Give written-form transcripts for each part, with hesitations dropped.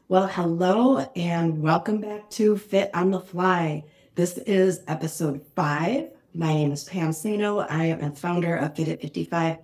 Well, hello and welcome back to Fit on the Fly. This is episode 5. My name is Pam Sano. I am a founder of Fit at 55,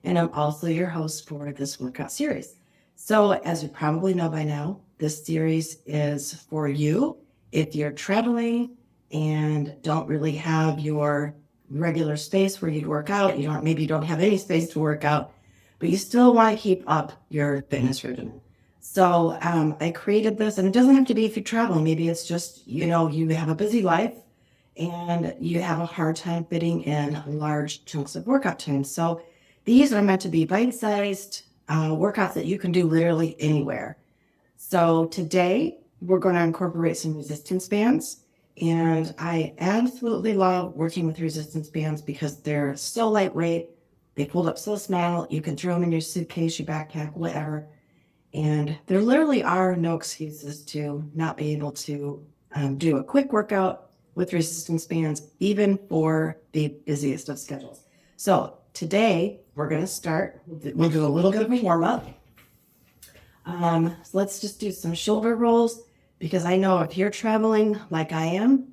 and I'm also your host for this workout series. So, as you probably know by now, this series is for you if you're traveling and don't really have your regular space where you'd work out. Maybe you don't have any space to work out, but you still want to keep up your fitness regimen. So I created this, and it doesn't have to be if you travel. Maybe it's just, you have a busy life and you have a hard time fitting in large chunks of workout time. So these are meant to be bite-sized workouts that you can do literally anywhere. So today we're going to incorporate some resistance bands. And I absolutely love working with resistance bands because they're so lightweight. They fold up so small. You can throw them in your suitcase, your backpack, whatever. And there literally are no excuses to not be able to do a quick workout with resistance bands, even for the busiest of schedules. So today we're going to start. We'll do a little bit of a warm up. So let's just do some shoulder rolls because I know if you're traveling like I am,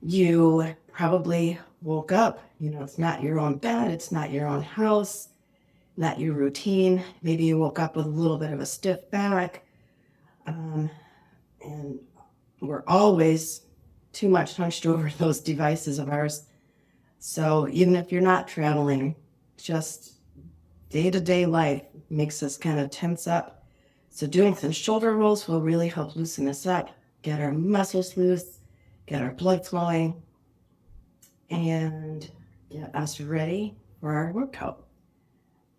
you probably woke up. It's not your own bed, it's not your own house. Not your routine. Maybe you woke up with a little bit of a stiff back. And we're always too much hunched over those devices of ours. So even if you're not traveling, just day-to-day life makes us kind of tense up. So doing some shoulder rolls will really help loosen us up, get our muscles loose, get our blood flowing, and get us ready for our workout.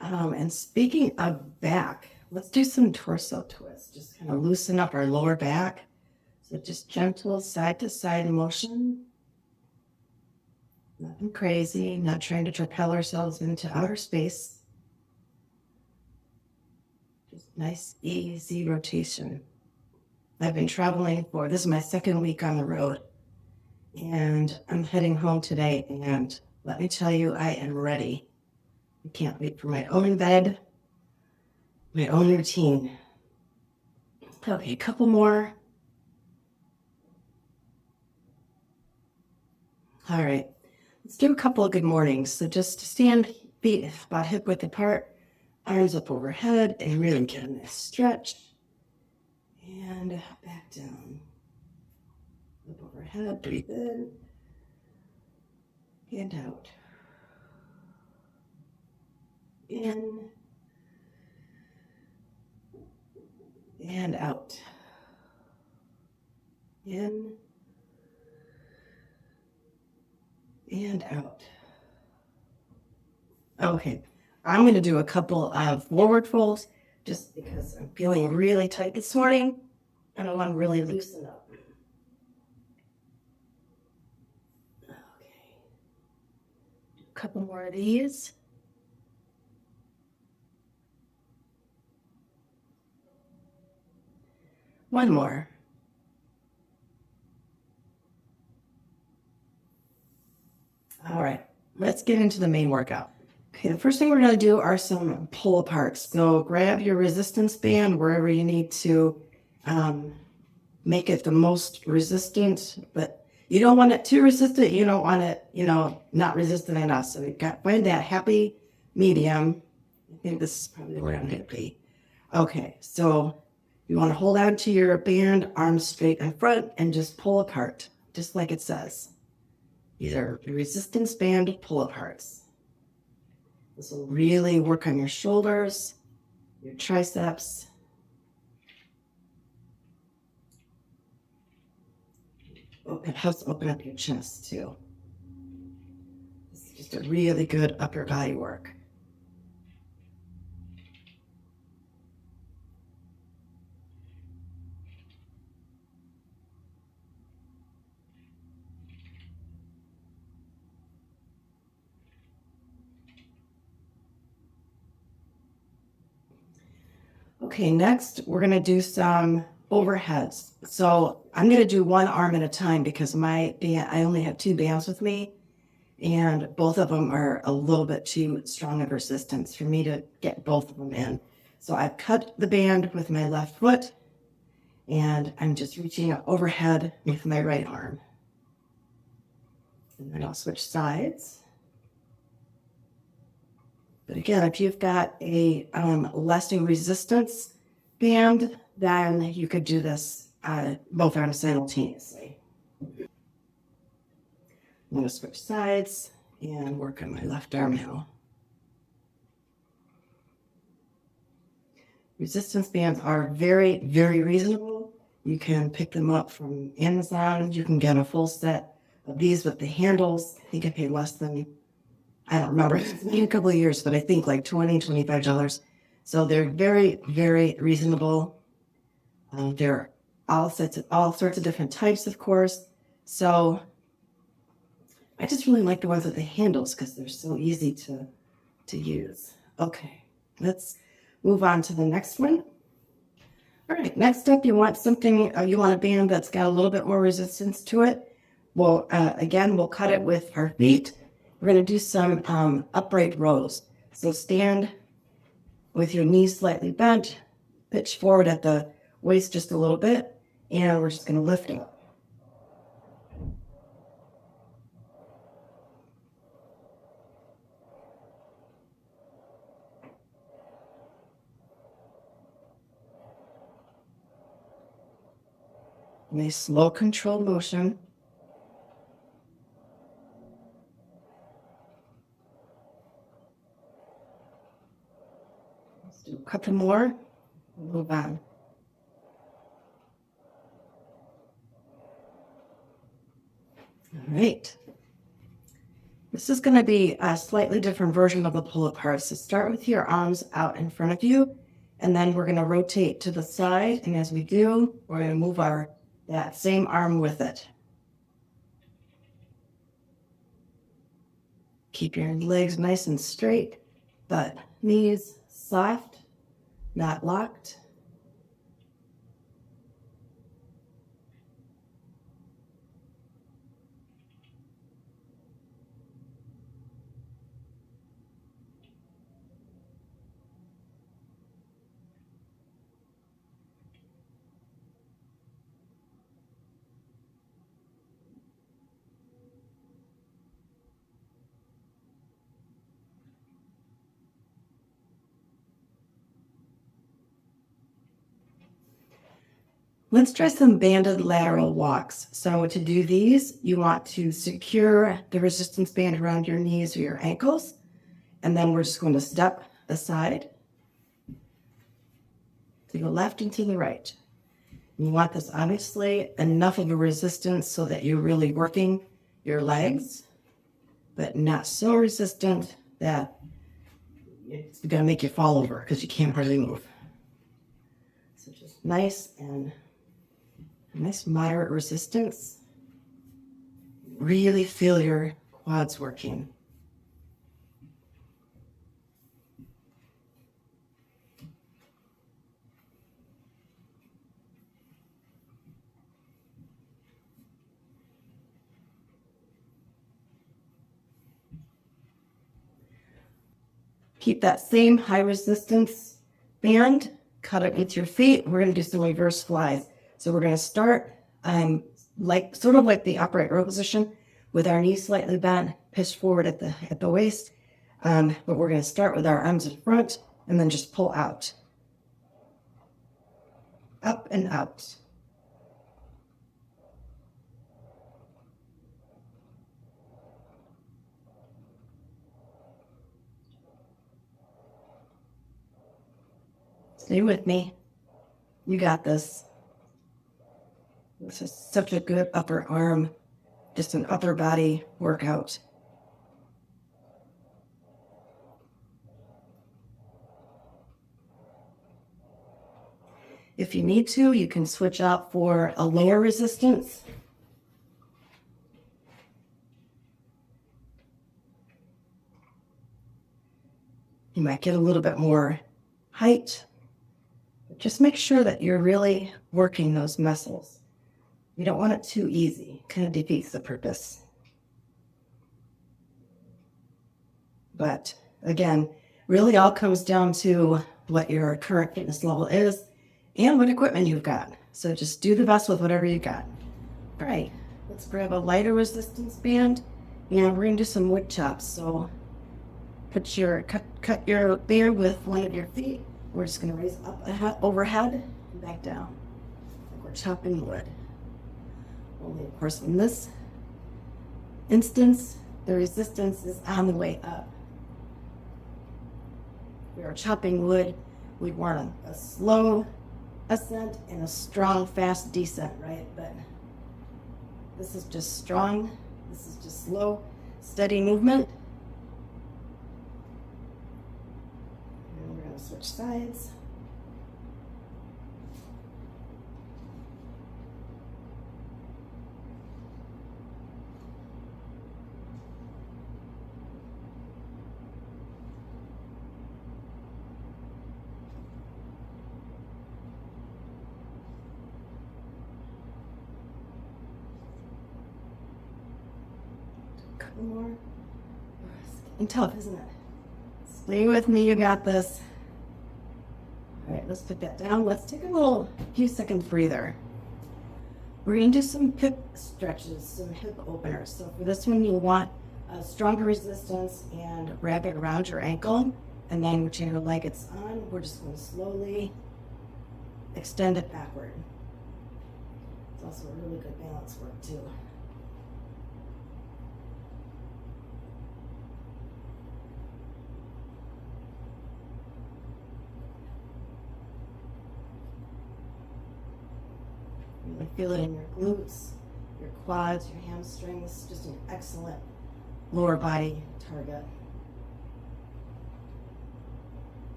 And speaking of back, let's do some torso twists. Just kind of loosen up our lower back. So just gentle side to side motion. Nothing crazy, not trying to propel ourselves into outer space. Just nice, easy rotation. I've been traveling this is my second week on the road. And I'm heading home today. And let me tell you, I am ready. I can't wait for my own bed, my own routine. Okay, a couple more. All right, let's do a couple of good mornings. So just stand, feet about hip width apart, arms up overhead, and really get a nice stretch. And back down. Up overhead, breathe in, and out. In and out. In and out. Okay, I'm going to do a couple of forward folds just because I'm feeling really tight this morning and I want to really loosen up. Okay, a couple more of these. One more. All right, let's get into the main workout. Okay, the first thing we're going to do are some pull aparts. So grab your resistance band wherever you need to make it the most resistant, but you don't want it too resistant. You don't want it, not resistant enough. So you find that happy medium. I think this is probably where I'm going to be. Okay, so you want to hold on to your band, arms straight in front, and just pull apart, just like it says. These are resistance band pull aparts. This will really work on your shoulders, your triceps. It helps open up your chest too. This is just a really good upper body work. Okay, next we're going to do some overheads. So I'm going to do one arm at a time because I only have 2 bands with me, and both of them are a little bit too strong of resistance for me to get both of them in. So I've cut the band with my left foot, and I'm just reaching up overhead with my right arm. And then I'll switch sides. But again, if you've got a lasting resistance band, then you could do this both arms simultaneously. I'm going to switch sides and work on my left arm now. Resistance bands are very, very reasonable. You can pick them up from Amazon. You can get a full set of these with the handles. I think I paid less than, I don't remember, it's been a couple of years, but I think like $20, $25. So they're very, very reasonable. They're all sorts of different types, of course. So I just really like the ones with the handles because they're so easy to use. Okay, let's move on to the next one. All right, next up, you want something, you want a band that's got a little bit more resistance to it. Well, again, we'll cut it with our feet. We're going to do some upright rows. So stand with your knees slightly bent, pitch forward at the waist just a little bit, and we're just going to lift up. Nice, slow, controlled motion. Let's do a couple more. Move on. All right. This is going to be a slightly different version of a pull-apart. So start with your arms out in front of you, and then we're going to rotate to the side. And as we do, we're going to move that same arm with it. Keep your legs nice and straight, but knees soft, not locked. Let's try some banded lateral walks. So to do these, you want to secure the resistance band around your knees or your ankles. And then we're just going to step aside to the left and to the right. You want this obviously enough of a resistance so that you're really working your legs, but not so resistant that it's going to make you fall over because you can't hardly move. So just nice moderate resistance. Really feel your quads working. Keep that same high resistance band, cut it with your feet. We're going to do some reverse flies. So we're going to start sort of like the upright row position with our knees slightly bent, pitch forward at the waist. But we're going to start with our arms in front and then just pull out. Up and out. Stay with me. You got this. This is such a good upper arm, just an upper body workout. If you need to, you can switch out for a lower resistance. You might get a little bit more height. Just make sure that you're really working those muscles. You don't want it too easy. It kind of defeats the purpose. But again, really all comes down to what your current fitness level is and what equipment you've got. So just do the best with whatever you got. All right, let's grab a lighter resistance band and we're gonna do some wood chops. So cut your band with one of your feet. We're just gonna raise up overhead and back down. Like we're chopping wood. Only of course in this instance, the resistance is on the way up. We are chopping wood. We want a slow ascent and a strong, fast descent, right? But this is just strong. This is just slow, steady movement. And we're going to switch sides. Couple more. It's getting tough, isn't it? Stay with me, you got this. All right, let's put that down. Let's take a few seconds breather. We're going to do some hip stretches, some hip openers. So for this one, you'll want a stronger resistance and wrap it around your ankle. And then whichever leg it's on, we're just going to slowly extend it backward. It's also a really good balance work too. Really feel it in your glutes, your quads, your hamstrings, just an excellent lower body target.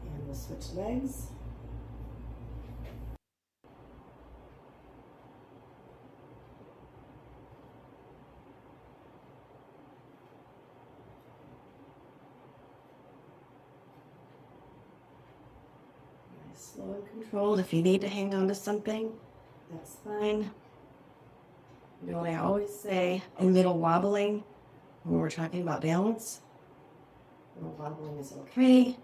And we'll switch legs. Nice, slow and controlled. If you need to hang on to something, that's fine. You know what I always say, a little wobbling when we're talking about balance. A little wobbling is okay.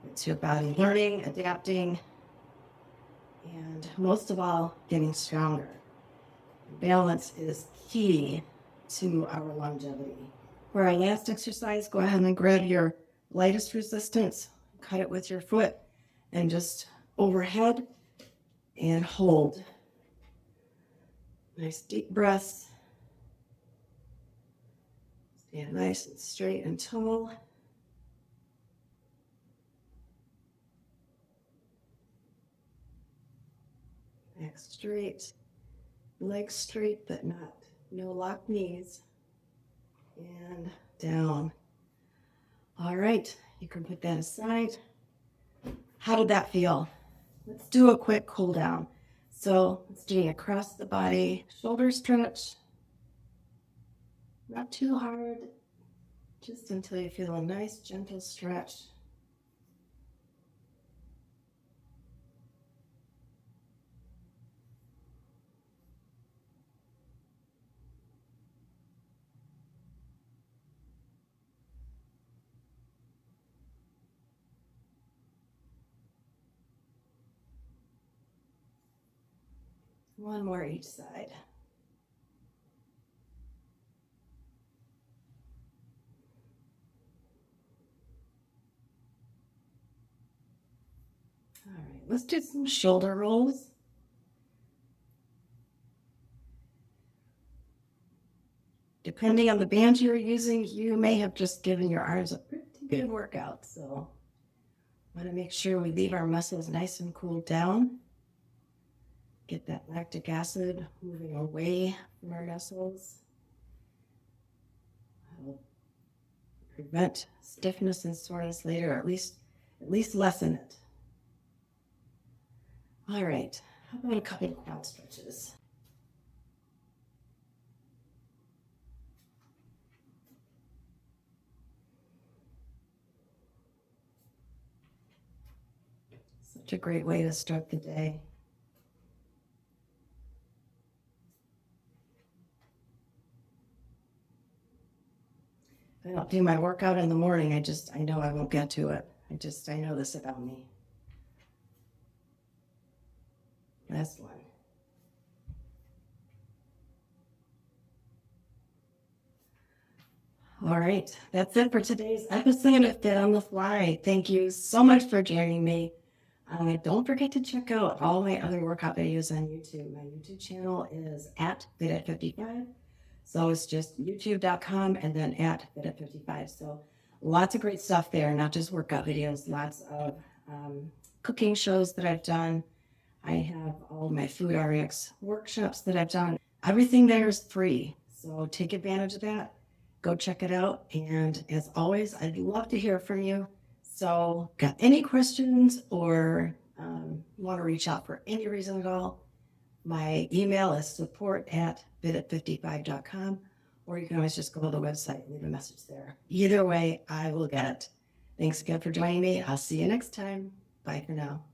It's your body learning, adapting, and most of all, getting stronger. Balance is key to our longevity. For our last exercise, go ahead and grab your lightest resistance, cut it with your foot, and just overhead and hold. Nice deep breaths. Stand nice and straight and tall. Back straight, legs straight, but no locked knees. And down. All right, you can put that aside. How did that feel? Let's do a quick cool down. So let's do across the body, shoulder stretch. Not too hard, just until you feel a nice gentle stretch. One more each side. All right, let's do some shoulder rolls. Depending on the band you're using, you may have just given your arms a pretty good workout. So want to make sure we leave our muscles nice and cooled down. Get that lactic acid moving away from our muscles. That'll prevent stiffness and soreness later, or at least lessen it. All right, how about a couple of quad stretches? Such a great way to start the day. If I don't do my workout in the morning, I know I won't get to it. I know this about me. Last one. All right, that's it for today's episode of Fit on the Fly. Thank you so much for joining me. Don't forget to check out all my other workout videos on YouTube. My YouTube channel is at fit@55. So it's just youtube.com and then at fit@55. So lots of great stuff there, not just workout videos, lots of cooking shows that I've done. I have all my food RX workshops that I've done. Everything there is free. So take advantage of that. Go check it out. And as always, I'd love to hear from you. So, got any questions or want to reach out for any reason at all? My email is support@fit55.com, or you can always just go to the website and leave a message there. Either way, I will get it. Thanks again for joining me. I'll see you next time. Bye for now.